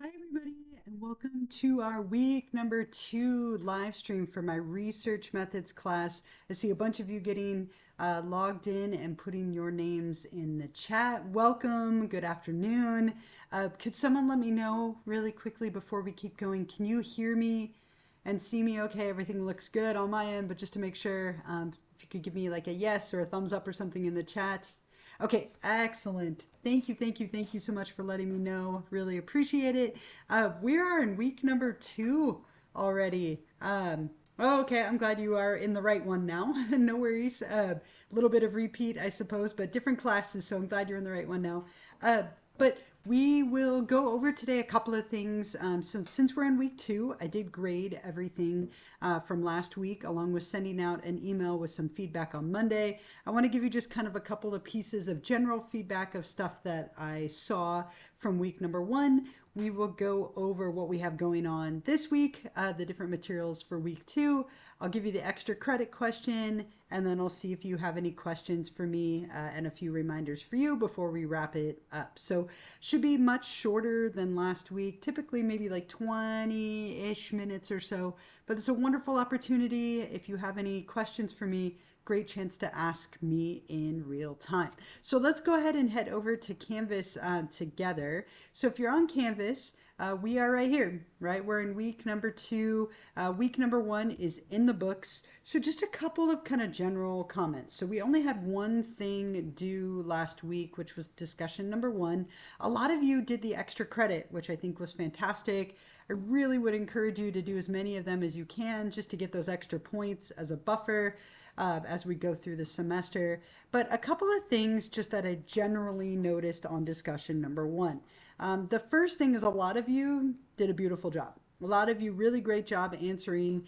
Hi, everybody, and welcome to our week number 2 live stream for my research methods class. I see a bunch of you getting logged in and putting your names in the chat. Welcome, good afternoon. Could someone let me know really quickly before we keep going? Can you hear me and see me okay? Everything looks good on my end, but just to make sure, if you could give me like a yes or a thumbs up or something in the chat. Okay, excellent. Thank you so much for letting me know. Really appreciate it. We are in week number 2 already. Okay, I'm glad you are in the right one now. No worries. A little bit of repeat, I suppose, but different classes, so I'm glad you're in the right one now. But we will go over today a couple of things. So since we're in week 2, I did grade everything from last week, along with sending out an email with some feedback on Monday. I want to give you just kind of a couple of pieces of general feedback of stuff that I saw from week number 1. We will go over what we have going on this week, the different materials for week 2. I'll give you the extra credit question, and then I'll see if you have any questions for me and a few reminders for you before we wrap it up. So should be much shorter than last week, typically maybe like 20-ish minutes or so, but it's a wonderful opportunity. If you have any questions for me, great chance to ask me in real time. So let's go ahead and head over to Canvas together. So if you're on Canvas, we are right here, right? We're in week number 2. Week number 1 is in the books. So just a couple of kind of general comments. So we only had one thing due last week, which was discussion number 1. A lot of you did the extra credit, which I think was fantastic. I really would encourage you to do as many of them as you can just to get those extra points as a buffer as we go through the semester. But a couple of things just that I generally noticed on discussion number 1. The first thing is a lot of you did a beautiful job. A lot of you really great job answering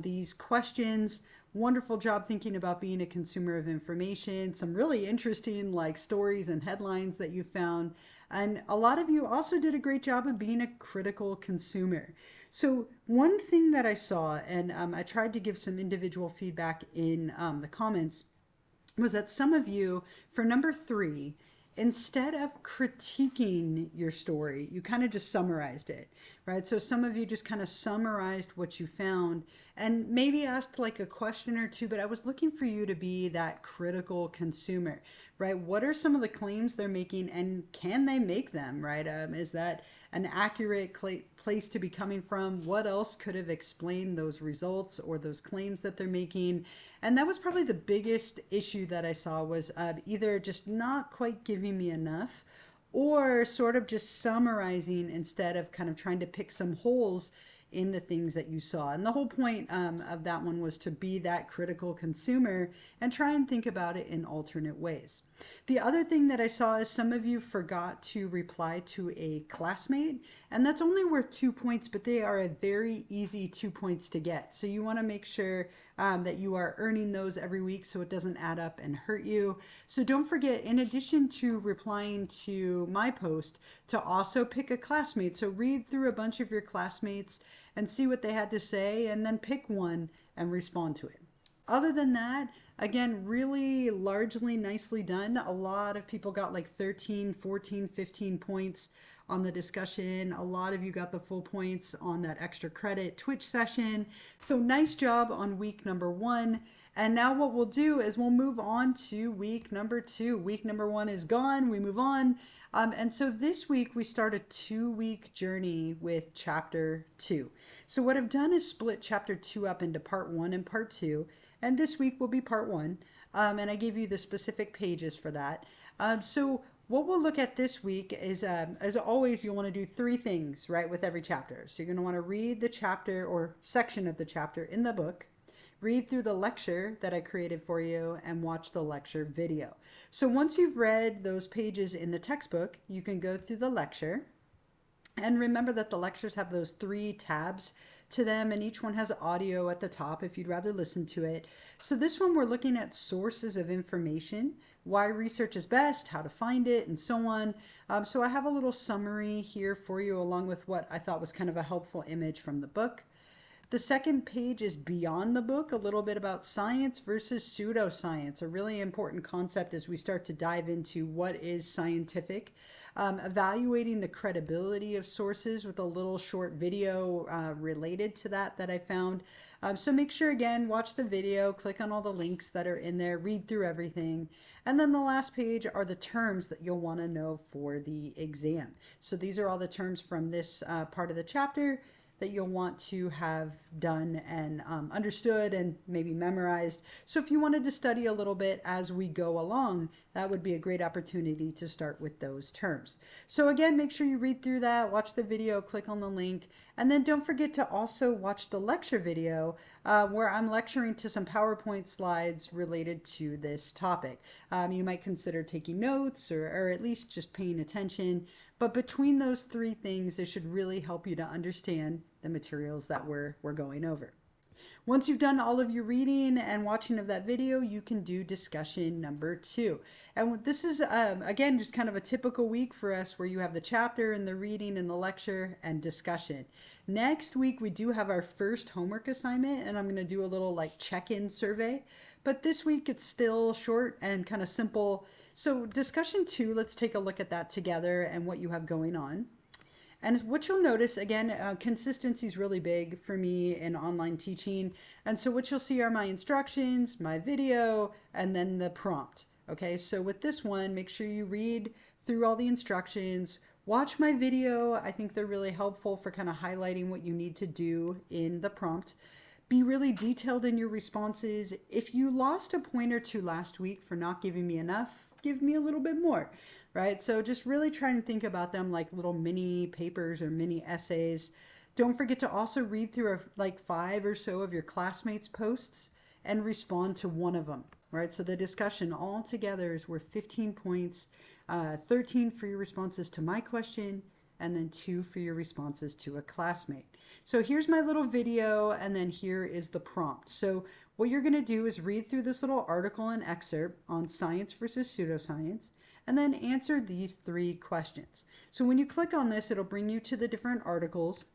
these questions. Wonderful job thinking about being a consumer of information. Some really interesting like stories and headlines that you found. And a lot of you also did a great job of being a critical consumer. So one thing that I saw, and I tried to give some individual feedback in the comments, was that some of you, for number 3, instead of critiquing your story, you kind of just summarized it, right? So some of you just kind of summarized what you found and maybe asked like a question or two, but I was looking for you to be that critical consumer, right? What are some of the claims they're making and can they make them, right? Is that an accurate place to be coming from? What else could have explained those results or those claims that they're making? And that was probably the biggest issue that I saw was either just not quite giving me enough or sort of just summarizing instead of kind of trying to pick some holes in the things that you saw. And the whole point of that one was to be that critical consumer and try and think about it in alternate ways. The other thing that I saw is some of you forgot to reply to a classmate, and that's only worth 2 points, but they are a very easy 2 points to get. So you want to make sure that you are earning those every week so it doesn't add up and hurt you. So don't forget, in addition to replying to my post, to also pick a classmate. So read through a bunch of your classmates and see what they had to say, and then pick one and respond to it. Other than that, again, really largely nicely done. A lot of people got like 13, 14, 15 points on the discussion. A lot of you got the full points on that extra credit Twitch session. So nice job on week number 1. And now what we'll do is we'll move on to week number 2. Week number 1 is gone. We move on. And so this week we start a 2-week journey with chapter 2. So what I've done is split chapter 2 up into part 1 and part 2. And this week will be part 1. And I gave you the specific pages for that. So what we'll look at this week is, as always, you'll want to do 3 things, right, with every chapter. So you're going to want to read the chapter or section of the chapter in the book, read through the lecture that I created for you, and watch the lecture video. So once you've read those pages in the textbook, you can go through the lecture. And remember that the lectures have those 3 tabs to them, and each one has audio at the top if you'd rather listen to it. So this one we're looking at sources of information, why research is best, how to find it, and so on. So I have a little summary here for you along with what I thought was kind of a helpful image from the book. The second page is beyond the book, a little bit about science versus pseudoscience, a really important concept as we start to dive into what is scientific. Evaluating the credibility of sources with a little short video related to that I found. So make sure, again, watch the video, click on all the links that are in there, read through everything. And then the last page are the terms that you'll want to know for the exam. So these are all the terms from this part of the chapter that you'll want to have done and understood and maybe memorized. So if you wanted to study a little bit as we go along, that would be a great opportunity to start with those terms. So again, make sure you read through that, watch the video, click on the link, and then don't forget to also watch the lecture video where I'm lecturing to some PowerPoint slides related to this topic. You might consider taking notes or at least just paying attention. But between those three things, they should really help you to understand the materials that we're going over. Once you've done all of your reading and watching of that video, you can do discussion number 2. And this is, again, just kind of a typical week for us where you have the chapter and the reading and the lecture and discussion. Next week, we do have our first homework assignment, and I'm going to do a little like check-in survey. But this week, it's still short and kind of simple. So discussion 2, let's take a look at that together and what you have going on. And what you'll notice, again, consistency is really big for me in online teaching. And so what you'll see are my instructions, my video, and then the prompt. Okay, so with this one, make sure you read through all the instructions. Watch my video. I think they're really helpful for kind of highlighting what you need to do in the prompt. Be really detailed in your responses. If you lost a point or two last week for not giving me enough, give me a little bit more, right? So just really try and think about them like little mini papers or mini essays. Don't forget to also read through like 5 or so of your classmates' posts and respond to one of them, right? So the discussion all together is worth 15 points, 13 for your responses to my question, and then 2 for your responses to a classmate. So here's my little video, and then here is the prompt. So what you're going to do is read through this little article and excerpt on science versus pseudoscience, and then answer these 3 questions. So when you click on this, it'll bring you to the different articles.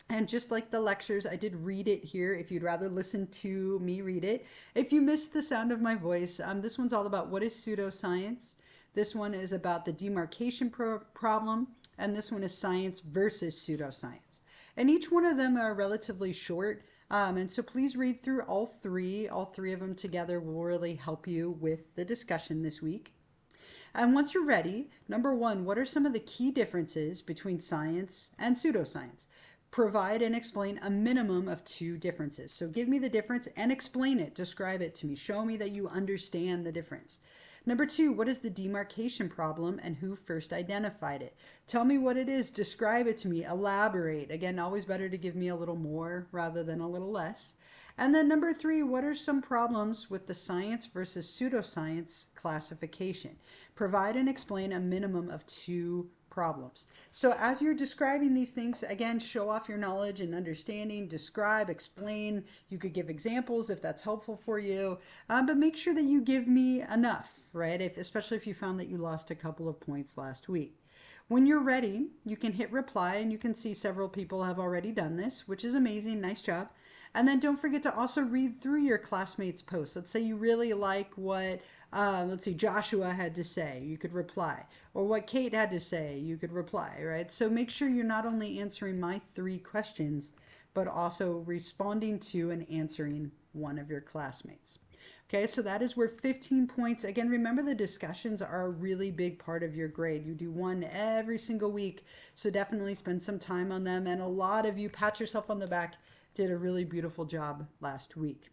And just like the lectures, I did read it here if you'd rather listen to me read it. If you missed the sound of my voice, this one's all about what is pseudoscience. This one is about the demarcation problem, and this one is science versus pseudoscience. And each one of them are relatively short, and so please read through all three. All 3 of them together will really help you with the discussion this week. And once you're ready, number 1, what are some of the key differences between science and pseudoscience? Provide and explain a minimum of 2 differences. So give me the difference and explain it. Describe it to me. Show me that you understand the difference. Number 2, what is the demarcation problem and who first identified it? Tell me what it is. Describe it to me. Elaborate. Again, always better to give me a little more rather than a little less. And then number 3, what are some problems with the science versus pseudoscience classification? Provide and explain a minimum of 2 problems. So as you're describing these things, again, show off your knowledge and understanding, describe, explain. You could give examples if that's helpful for you, but make sure that you give me enough, right? Especially if you found that you lost a couple of points last week. When you're ready, you can hit reply, and you can see several people have already done this, which is amazing. Nice job. And then don't forget to also read through your classmates' posts. Let's say you really like what, let's see, Joshua had to say, you could reply. Or what Kate had to say, you could reply, right? So make sure you're not only answering my 3 questions, but also responding to and answering one of your classmates. Okay, so that is worth 15 points. Again, remember the discussions are a really big part of your grade. You do one every single week, so definitely spend some time on them. And a lot of you, pat yourself on the back, did a really beautiful job last week.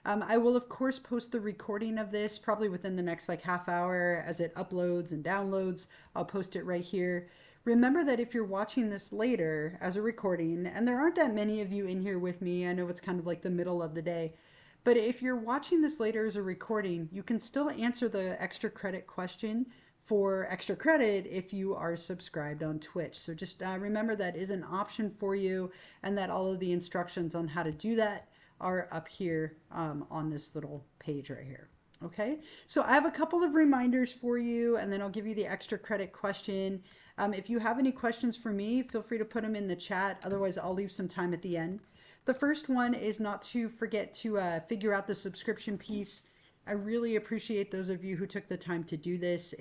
I will, of course, post the recording of this probably within the next like half hour as it uploads and downloads. I'll post it right here. Remember that if you're watching this later as a recording, and there aren't that many of you in here with me, I know it's kind of like the middle of the day, but if you're watching this later as a recording, you can still answer the extra credit question for extra credit if you are subscribed on Twitch. So just remember that is an option for you, and that all of the instructions on how to do that are up here on this little page right here. Okay, so I have a couple of reminders for you, and then I'll give you the extra credit question. If you have any questions for me, feel free to put them in the chat. Otherwise, I'll leave some time at the end. The first one is not to forget to figure out the subscription piece. I really appreciate those of you who took the time to do this.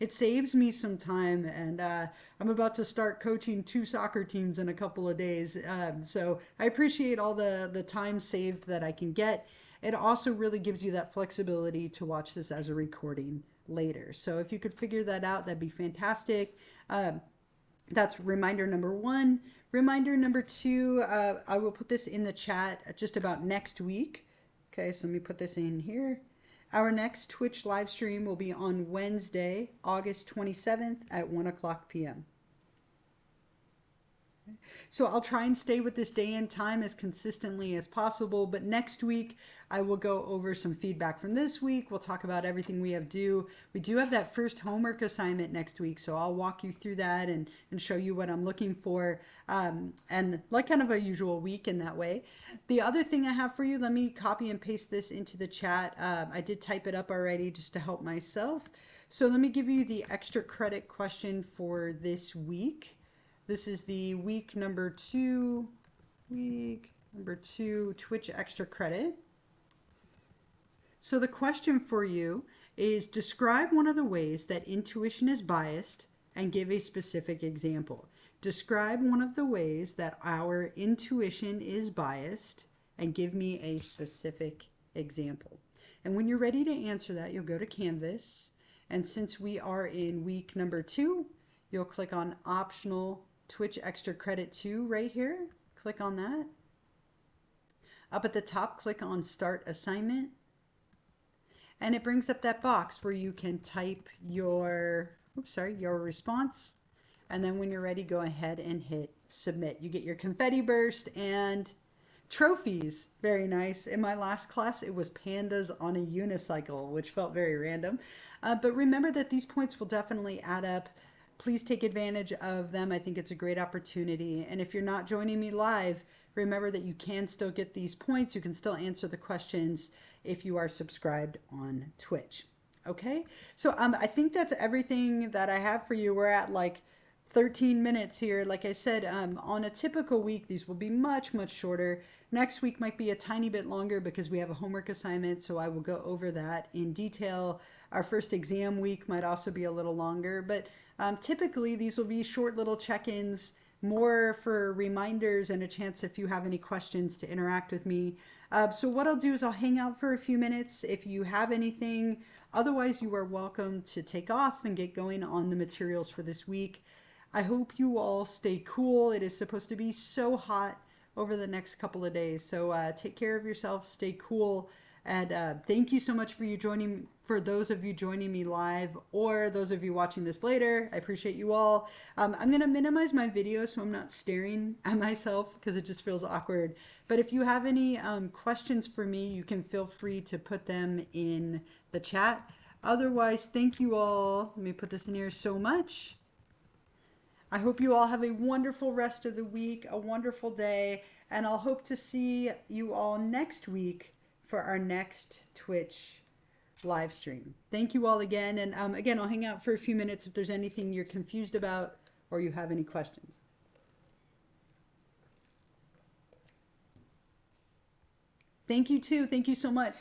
It saves me some time, and I'm about to start coaching 2 soccer teams in a couple of days. So I appreciate all the time saved that I can get. It also really gives you that flexibility to watch this as a recording later. So if you could figure that out, that'd be fantastic. That's reminder number 1. Reminder number 2, I will put this in the chat just about next week. Okay, so let me put this in here. Our next Twitch live stream will be on Wednesday, August 27th at 1 o'clock p.m. So I'll try and stay with this day and time as consistently as possible, but next week I will go over some feedback from this week. We'll talk about everything we have due. We do have that first homework assignment next week, so I'll walk you through that and show you what I'm looking for, and like kind of a usual week in that way. The other thing I have for you, let me copy and paste this into the chat. I did type it up already just to help myself. So let me give you the extra credit question for this week. This is the week number 2 Twitch extra credit. So the question for you is, describe one of the ways that intuition is biased and give a specific example. Describe one of the ways that our intuition is biased and give me a specific example. And when you're ready to answer that, you'll go to Canvas. And since we are in week number 2, you'll click on optional Twitch extra credit 2 right here. Click on that. Up at the top, click on start assignment. And it brings up that box where you can type your response. And then when you're ready, go ahead and hit submit. You get your confetti burst and trophies. Very nice. In my last class, it was pandas on a unicycle, which felt very random. But remember that these points will definitely add up. Please take advantage of them. I think it's a great opportunity. And if you're not joining me live, remember that you can still get these points. You can still answer the questions if you are subscribed on Twitch. Okay, so I think that's everything that I have for you. We're at like 13 minutes here. Like I said, on a typical week, these will be much shorter. Next week might be a tiny bit longer because we have a homework assignment, so I will go over that in detail. Our first exam week might also be a little longer, but typically these will be short little check-ins, more for reminders and a chance if you have any questions to interact with me. So what I'll do is I'll hang out for a few minutes if you have anything. Otherwise, you are welcome to take off and get going on the materials for this week. I hope you all stay cool. It is supposed to be so hot over the next couple of days. So take care of yourself, stay cool, and thank you so much for those of you joining me live or those of you watching this later. I appreciate you all. I'm going to minimize my video so I'm not staring at myself because it just feels awkward. But if you have any questions for me, you can feel free to put them in the chat. Otherwise, thank you all. Let me put this in here so much. I hope you all have a wonderful rest of the week, a wonderful day, and I'll hope to see you all next week for our next Twitch live stream. Thank you all again, and again, I'll hang out for a few minutes if there's anything you're confused about or you have any questions. Thank you too. Thank you so much.